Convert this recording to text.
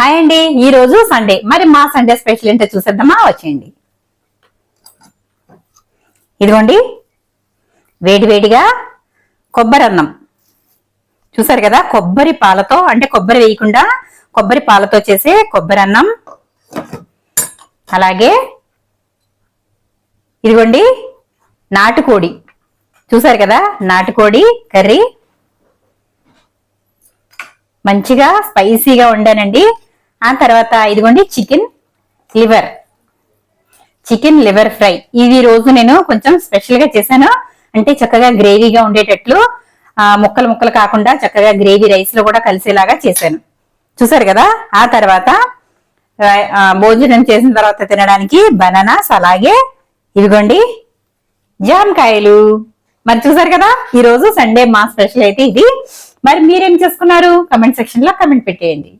Hi అండి, ఈ రోజు సండే. మరి మా సండే స్పెషల్ ఏంటో చూసేద్దామా? వచ్చేయండి. ఇదిగోండి, వేడివేడిగా కొబ్బరి అన్నం. చూసారు కదా, కొబ్బరి పాలతో, అంటే కొబ్బరి వేయకుండా కొబ్బరి పాలతో చేసే కొబ్బరి అన్నం. అలాగే ఇదిగోండి నాటుకోడి. చూసారు కదా, నాటుకోడి కర్రీ మంచిగా స్పైసీగా వండానండి. ఆ తర్వాత ఇదిగోండి చికెన్ లివర్ ఫ్రై. ఇది రోజు నేను కొంచెం స్పెషల్ గా చేశాను. అంటే చక్కగా గ్రేవీగా ఉండేటట్లు, ముక్కలు ముక్కలు కాకుండా చక్కగా గ్రేవీ రైస్ లో కూడా కలిసేలాగా చేశాను. చూసారు కదా. ఆ తర్వాత భోజనం చేసిన తర్వాత తినడానికి బనానాస్, అలాగే ఇదిగోండి జామకాయలు. మరి చూసారు కదా, ఈ రోజు సండే మా స్పెషల్ అయితే ఇది. మరి మీరేం చేసుకున్నారు? కమెంట్ సెక్షన్ లో కమెంట్ పెట్టేయండి.